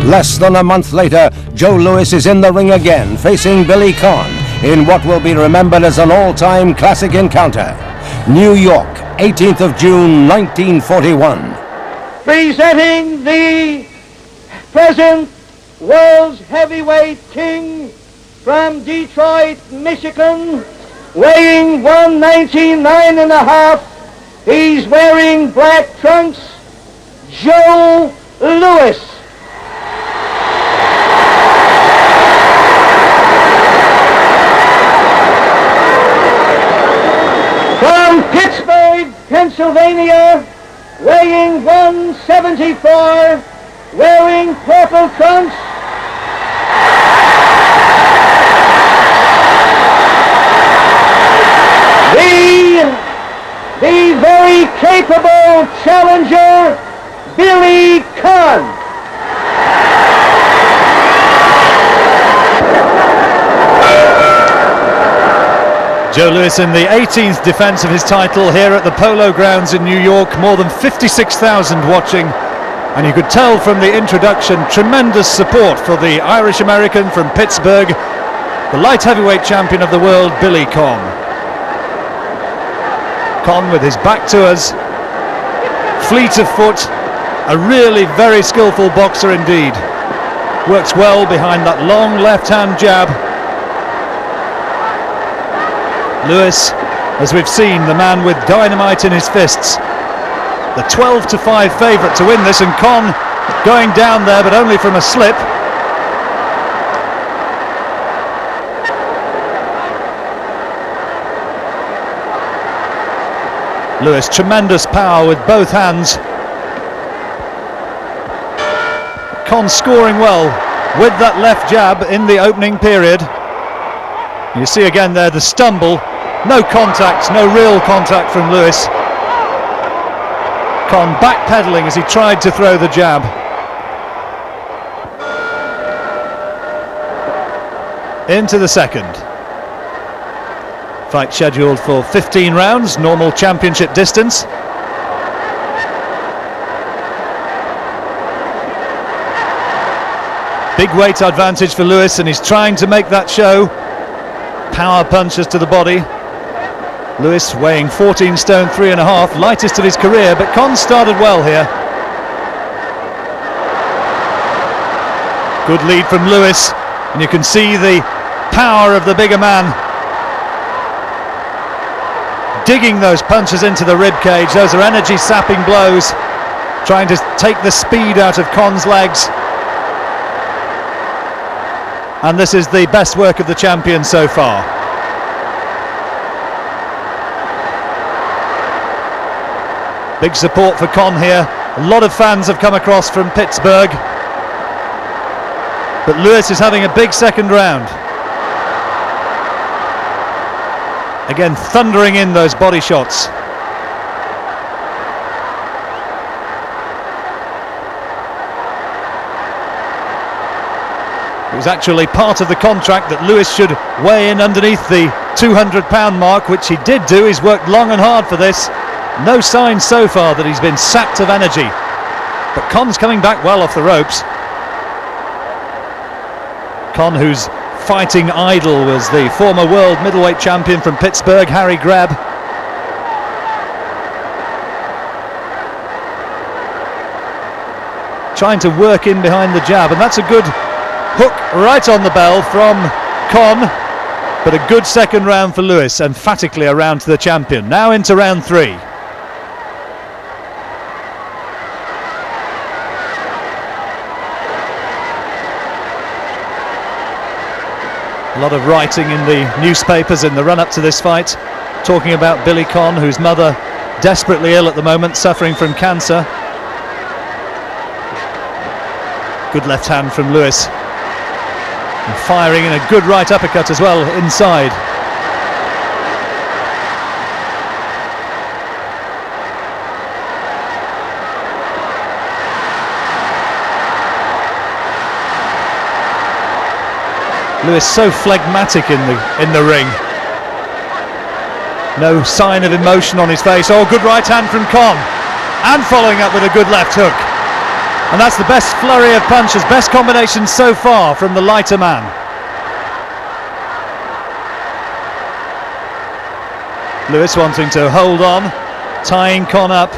Less than a month later, Joe Louis is in the ring again, facing Billy Conn in what will be remembered as an all-time classic encounter. New York, 18th of June, 1941. Presenting the present world's heavyweight king from Detroit, Michigan, weighing 199.5. He's wearing black trunks, Joe Louis. From Pittsburgh, Pennsylvania, weighing 174, wearing purple trunks, the very capable challenger, Billy Conn. Joe Louis in the 18th defence of his title here at the Polo Grounds in New York. More than 56,000 watching, and you could tell from the introduction tremendous support for the Irish-American from Pittsburgh, the light heavyweight champion of the world, Billy Conn. Conn with his back to us, fleet of foot, a really very skillful boxer indeed. Works well behind that long left-hand jab. Louis, as we've seen, the man with dynamite in his fists. The 12-5 favourite to win this, and Conn going down there, but only from a slip. Louis, tremendous power with both hands. Conn scoring well with that left jab in the opening period. You see again there the stumble, no contact, no real contact from Louis. Conn backpedaling as he tried to throw the jab. Into the second. Fight scheduled for 15 rounds, normal championship distance. Big weight advantage for Louis, and he's trying to make that show. Power punches to the body. Louis weighing 14 stone 3.5, lightest of his career, but Conn started well here. Good lead from Louis, and you can see the power of the bigger man. Digging those punches into the rib cage. Those are energy sapping blows, trying to take the speed out of Conn's legs. And this is the best work of the champion so far. Big support for Conn here. A lot of fans have come across from Pittsburgh. But Louis is having a big second round. Again, thundering in those body shots. It was actually part of the contract that Louis should weigh in underneath the 200-pound mark, which he did do. He's worked long and hard for this. No sign so far that he's been sapped of energy. But Conn's coming back well off the ropes. Conn, who's fighting idol, was the former world middleweight champion from Pittsburgh, Harry Greb. Trying to work in behind the jab, and that's a good hook right on the bell from Conn, but a good second round for Louis, emphatically a round to the champion. Now into round 3. A lot of writing in the newspapers in the run-up to this fight, talking about Billy Conn, whose mother desperately ill at the moment, suffering from cancer. Good left hand from Louis, and firing in a good right uppercut as well inside. Louis so phlegmatic in the ring. No sign of emotion on his face. Oh, good right hand from Conn, and following up with a good left hook. And that's the best flurry of punches, best combination so far from the lighter man. Lewis wanting to hold on, tying Conn up.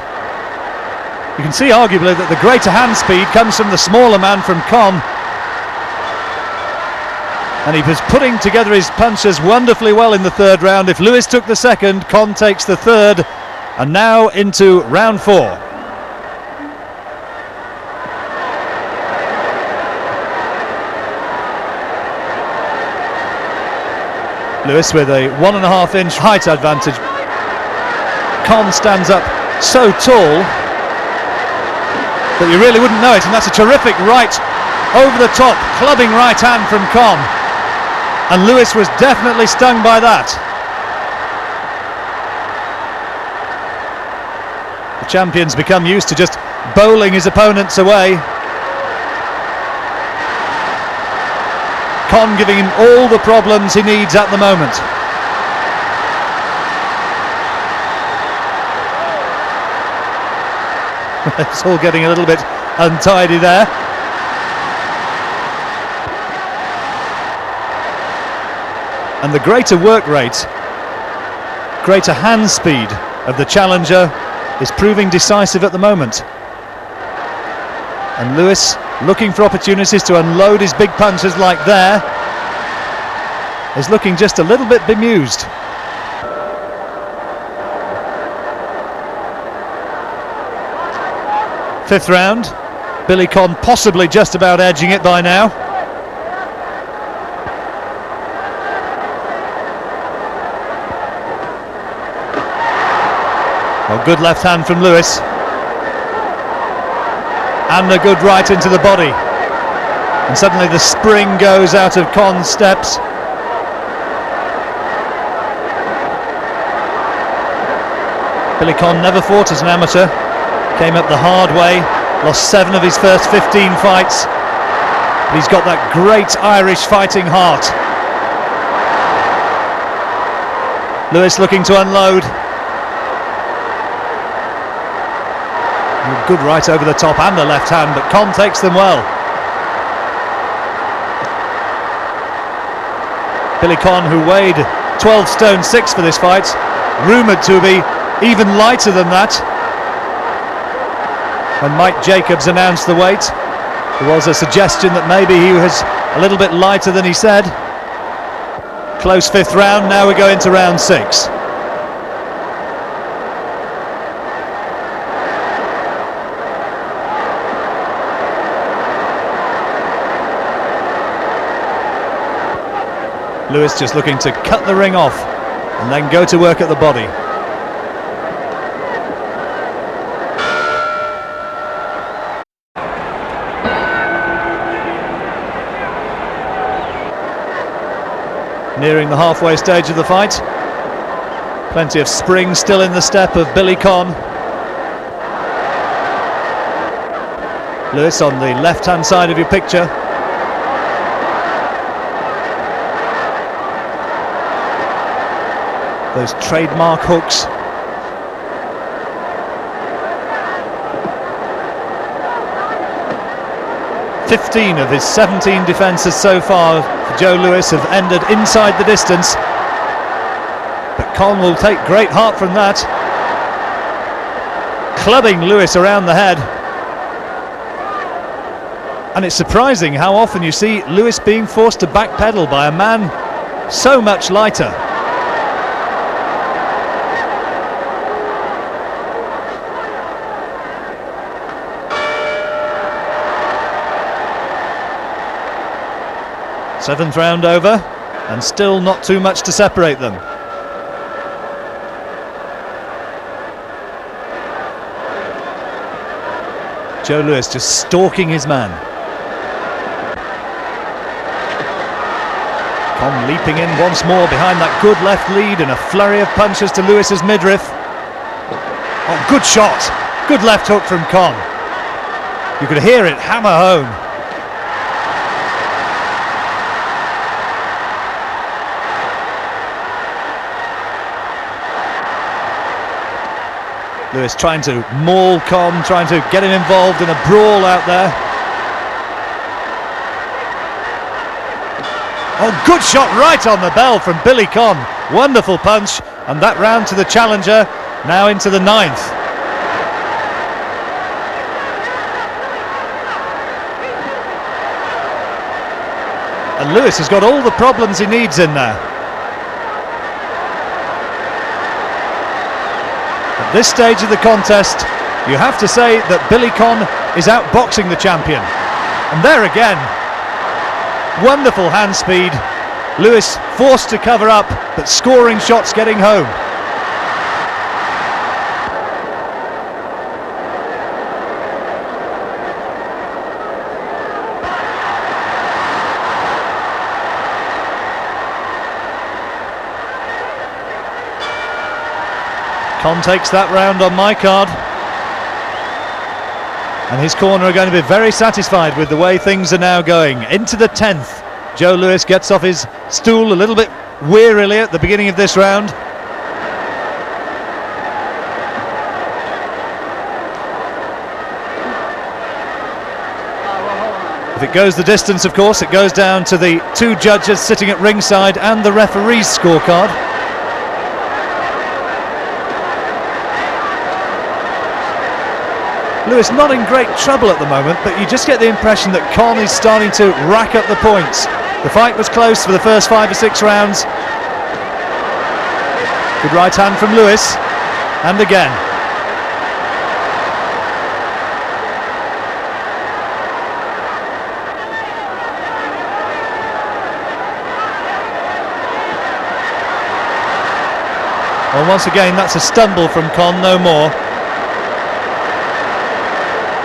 You can see arguably that the greater hand speed comes from the smaller man from Conn. And he was putting together his punches wonderfully well in the third round. If Lewis took the second, Conn takes the third. And now into round 4. Lewis with a 1.5 inch height advantage. Conn stands up so tall that you really wouldn't know it, and that's a terrific right over the top, clubbing right hand from Conn, and Lewis was definitely stung by that. The champion's become used to just bowling his opponents away. Conn giving him all the problems he needs at the moment. It's all getting a little bit untidy there. And the greater work rate, greater hand speed of the challenger is proving decisive at the moment. And Lewis looking for opportunities to unload his big punches like there, is looking just a little bit bemused. Fifth round, Billy Conn possibly just about edging it by now. A good left hand from Lewis. And a good right into the body. And suddenly the spring goes out of Conn's steps. Billy Conn never fought as an amateur. Came up the hard way, lost 7 of his first 15 fights. But he's got that great Irish fighting heart. Lewis looking to unload. Good right over the top and the left hand, but Conn takes them well. Billy Conn, who weighed 12 stone 6 for this fight, rumoured to be even lighter than that. When Mike Jacobs announced the weight, there was a suggestion that maybe he was a little bit lighter than he said. Close fifth round, now we go into round 6. Lewis just looking to cut the ring off and then go to work at the body. Nearing the halfway stage of the fight. Plenty of spring still in the step of Billy Conn. Lewis on the left-hand side of your picture. Those trademark hooks. "15 of his 17 defences so far for Joe Lewis have ended inside the distance. But Conn will take great heart from that. Clubbing Lewis around the head. And it's surprising how often you see Lewis being forced to backpedal by a man so much lighter. Seventh round over, and still not too much to separate them. Joe Lewis just stalking his man. Conn leaping in once more behind that good left lead, and a flurry of punches to Lewis's midriff. Oh, good shot! Good left hook from Conn. You could hear it hammer home. Lewis trying to maul Conn, trying to get him involved in a brawl out there. Oh, good shot right on the bell from Billy Conn. Wonderful punch, and that round to the challenger, now into the 9th. And Lewis has got all the problems he needs in there. At this stage of the contest, you have to say that Billy Conn is outboxing the champion. And there again, wonderful hand speed. Lewis forced to cover up, but scoring shots getting home. Conn takes that round on my card, and his corner are going to be very satisfied with the way things are now going. Into the 10th, Joe Lewis gets off his stool a little bit wearily at the beginning of this round. If it goes the distance, of course, it goes down to the 2 judges sitting at ringside and the referee's scorecard. Lewis not in great trouble at the moment, but you just get the impression that Conn is starting to rack up the points. The fight was close for the first 5 or 6 rounds. Good right hand from Lewis, and again. Well, once again, that's a stumble from Conn, no more.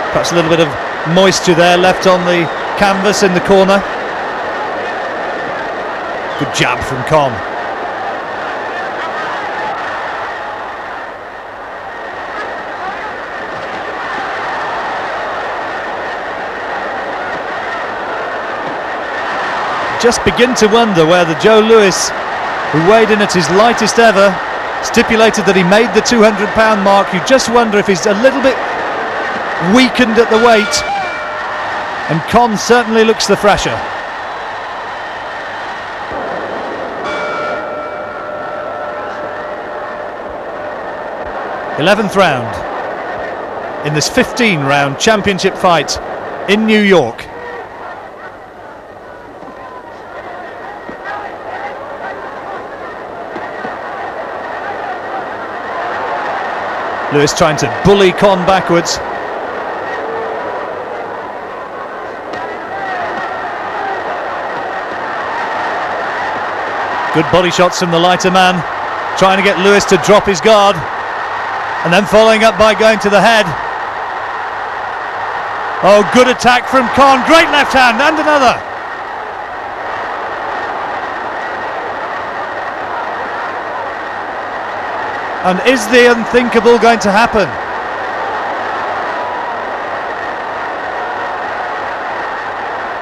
Perhaps a little bit of moisture there left on the canvas in the corner. Good jab from Conn. Just begin to wonder whether Joe Lewis, who weighed in at his lightest ever, stipulated that he made the 200-pound mark. You just wonder if he's a little bit weakened at the weight, and Conn certainly looks the fresher. '11th round in this 15-round championship fight in New York. Lewis trying to bully Conn backwards. Good body shots from the lighter man, trying to get Lewis to drop his guard, and then following up by going to the head. Oh, good attack from Conn, great left hand, and another. And is the unthinkable going to happen?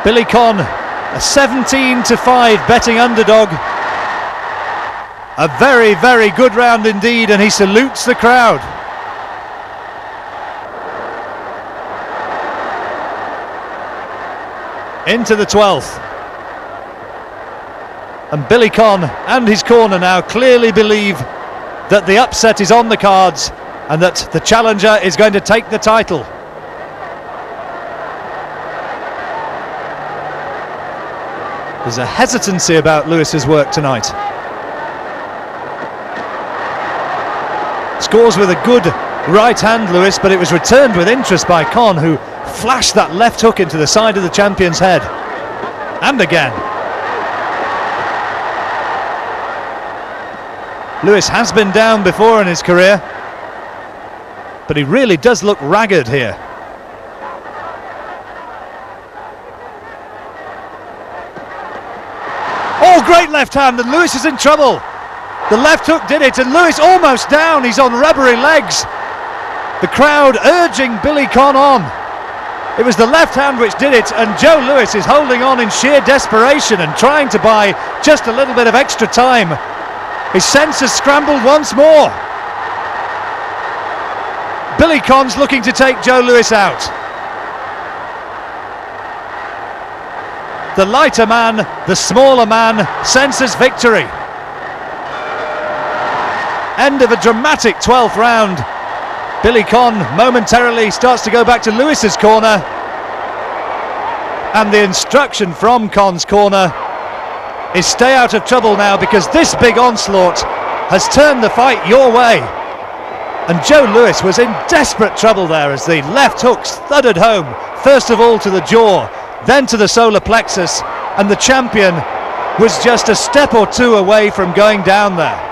Billy Conn, a 17-5 betting underdog. A very, very good round indeed, and he salutes the crowd. Into the 12th. And Billy Conn and his corner now clearly believe that the upset is on the cards and that the challenger is going to take the title. There's a hesitancy about Lewis's work tonight. Scores with a good right hand, Lewis, but it was returned with interest by Conn, who flashed that left hook into the side of the champion's head. And again. Lewis has been down before in his career, but he really does look ragged here. Oh, great left hand, and Lewis is in trouble. The left hook did it, and Lewis almost down. He's on rubbery legs. The crowd urging Billy Conn on. It was the left hand which did it, and Joe Lewis is holding on in sheer desperation and trying to buy just a little bit of extra time. His senses scrambled once more. Billy Conn's looking to take Joe Louis out. The lighter man, the smaller man, senses victory. End of a dramatic 12th round. Billy Conn momentarily starts to go back to Lewis's corner. And the instruction from Conn's corner is stay out of trouble now, because this big onslaught has turned the fight your way. And Joe Louis was in desperate trouble there as the left hooks thudded home, first of all to the jaw, then to the solar plexus, and the champion was just a step or two away from going down there.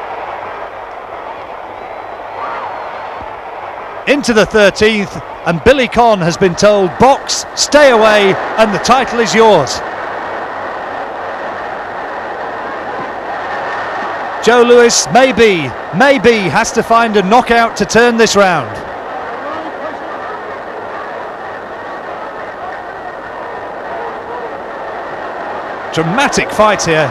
Into the 13th, and Billy Conn has been told, box, stay away, and the title is yours. Joe Louis maybe has to find a knockout to turn this round. Dramatic fight here.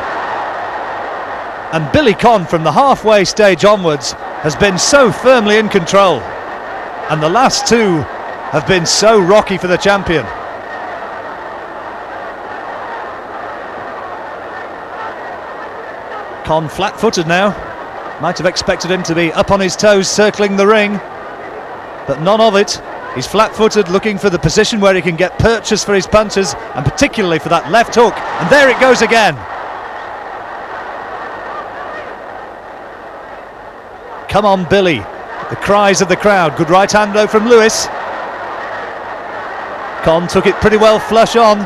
And Billy Conn from the halfway stage onwards has been so firmly in control. And the last two have been so rocky for the champion. Conn flat-footed now. Might have expected him to be up on his toes circling the ring, but none of it. He's flat-footed, looking for the position where he can get purchase for his punches, and particularly for that left hook. And there it goes again. Come on, Billy. The cries of the crowd. Good right hand though from Louis. Conn took it pretty well flush on.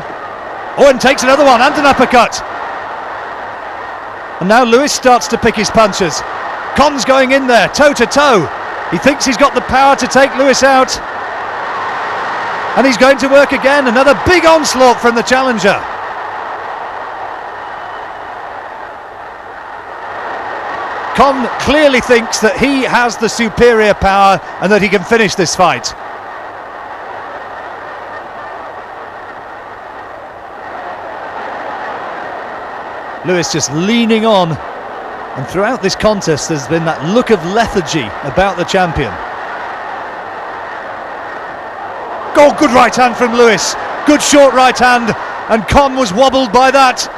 Oh, and takes another one and an uppercut. And now Louis starts to pick his punches. Conn's going in there, toe to toe. He thinks he's got the power to take Louis out. And he's going to work again. Another big onslaught from the challenger. Conn clearly thinks that he has the superior power and that he can finish this fight. Louis just leaning on, and throughout this contest there's been that look of lethargy about the champion. Oh, good right hand from Louis, good short right hand, and Conn was wobbled by that.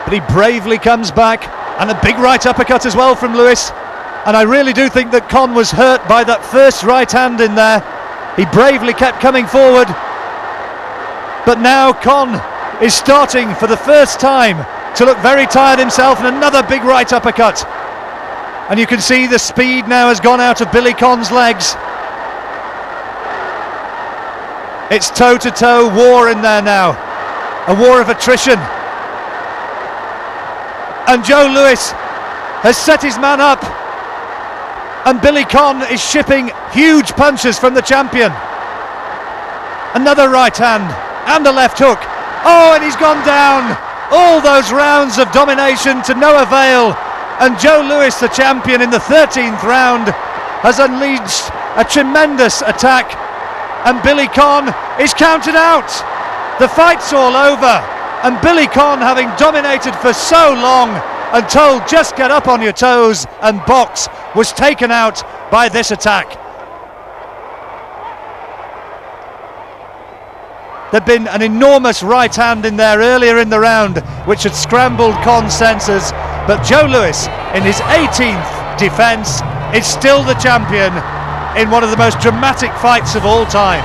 But he bravely comes back, and a big right uppercut as well from Louis. And I really do think that Conn was hurt by that first right hand in there. He bravely kept coming forward, but now Conn is starting for the first time to look very tired himself, and another big right uppercut. And you can see the speed now has gone out of Billy Conn's legs. It's toe-to-toe war in there now, a war of attrition. And Joe Louis has set his man up, and Billy Conn is shipping huge punches from the champion. Another right hand and a left hook. Oh, and he's gone down. All those rounds of domination to no avail, and Joe Louis, the champion, in the 13th round has unleashed a tremendous attack, and Billy Conn is counted out. The fight's all over, and Billy Conn, having dominated for so long and told just get up on your toes and box, was taken out by this attack. There'd been an enormous right hand in there earlier in the round which had scrambled Conn's senses, but Joe Louis, in his 18th defence, is still the champion in one of the most dramatic fights of all time.